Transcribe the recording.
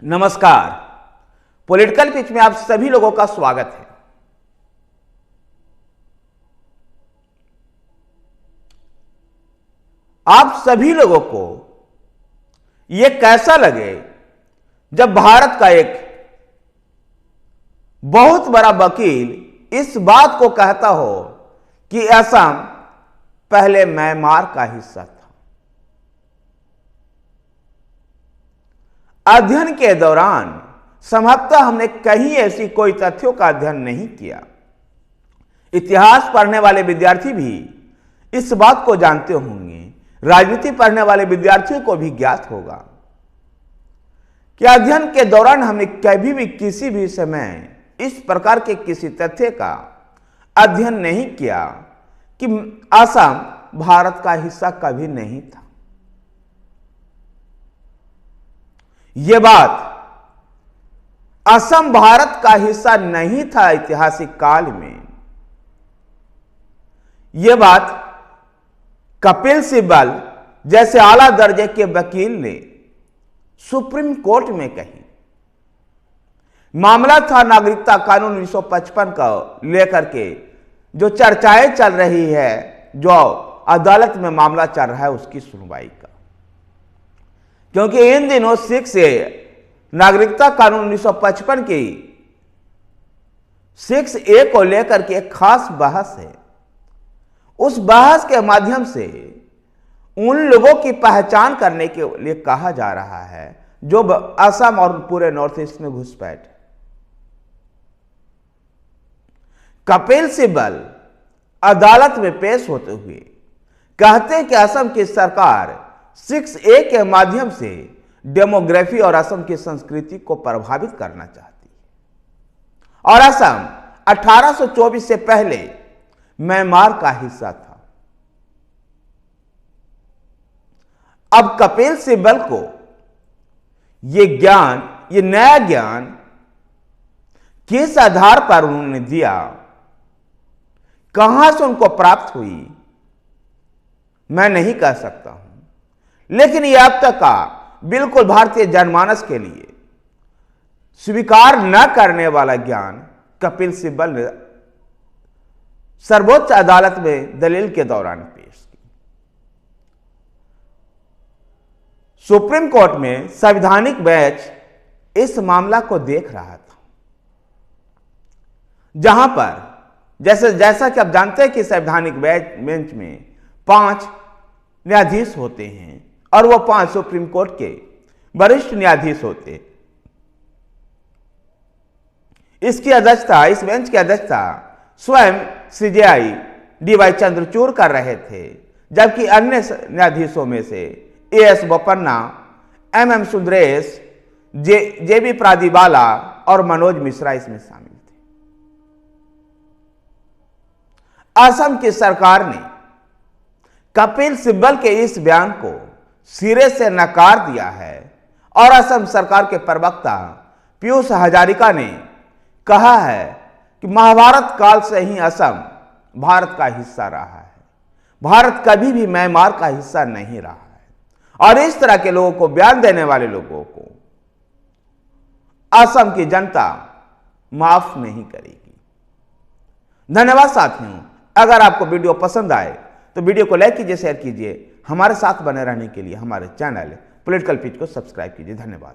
नमस्कार। Political pitch में आप सभी लोगों का स्वागत है। आप सभी लोगों को यह कैसा लगे जब भारत का एक बहुत बड़ा वकील इस बात को कहता हो कि असम पहले म्यांमार का हिस्सा था। अध्ययन के दौरान संभवतः हमने कहीं ऐसी कोई तथ्यों का अध्ययन नहीं किया। इतिहास पढ़ने वाले विद्यार्थी भी इस बात को जानते होंगे, राजनीति पढ़ने वाले विद्यार्थियों को भी ज्ञात होगा कि अध्ययन के दौरान हमने कभी भी किसी भी समय इस प्रकार के किसी तथ्य का अध्ययन नहीं किया कि असम भारत का हिस्सा कभी नहीं था। यह बात असम भारत का हिस्सा नहीं था ऐतिहासिक काल में। यह बात कपिल सिब्बल जैसे आला दर्जे के वकील ने सुप्रीम कोर्ट में कही। मामला था नागरिकता कानून 1955 का लेकर के जो चर्चाएं चल रही है, जो अदालत में मामला चल रहा है उसकी सुनवाई का। क्योंकि इन दिनों 6A नागरिकता कानून 1955 की 6A को लेकर के एक खास बहस है। उस बहस के माध्यम से उन लोगों की पहचान करने के लिए कहा जा रहा है जो असम और पूरे नॉर्थ ईस्ट में घुसपैठ है। कपिल सिब्बल अदालत में पेश होते हुए कहते हैं कि असम की सरकार 6A के माध्यम से डेमोग्राफी और असम की संस्कृति को प्रभावित करना चाहती है और असम 1824 से पहले म्यांमार का हिस्सा था। अब कपिल सिब्बल को ये नया ज्ञान किस आधार पर उन्होंने दिया, कहां से उनको प्राप्त हुई, मैं नहीं कह सकता हूं। लेकिन यह अब तक का बिल्कुल भारतीय जनमानस के लिए स्वीकार न करने वाला ज्ञान कपिल सिब्बल ने सर्वोच्च अदालत में दलील के दौरान पेश की। सुप्रीम कोर्ट में संवैधानिक बेंच इस मामला को देख रहा था, जहां पर जैसा कि आप जानते हैं कि संवैधानिक बेंच में 5 न्यायाधीश होते हैं और वो 5 सुप्रीम कोर्ट के वरिष्ठ न्यायाधीश होते हैं। इस बेंच की अध्यक्षता स्वयं CJI DY चंद्रचूड़ कर रहे थे, जबकि अन्य न्यायाधीशों में से AS Bopanna, MM Sundaresh, JB प्रादिवाला और मनोज मिश्रा इसमें शामिल थे। असम की सरकार ने कपिल सिब्बल के इस बयान को सिरे से नकार दिया है और असम सरकार के प्रवक्ता पीयूष हजारिका ने कहा है कि महाभारत काल से ही असम भारत का हिस्सा रहा है। भारत कभी भी म्यांमार का हिस्सा नहीं रहा है और इस तरह के लोगों को, बयान देने वाले लोगों को असम की जनता माफ नहीं करेगी। धन्यवाद साथियों। अगर आपको वीडियो पसंद आए तो वीडियो को लाइक कीजिए, शेयर कीजिए। हमारे साथ बने रहने के लिए हमारे चैनल पॉलिटिकल पिच को सब्सक्राइब कीजिए। धन्यवाद।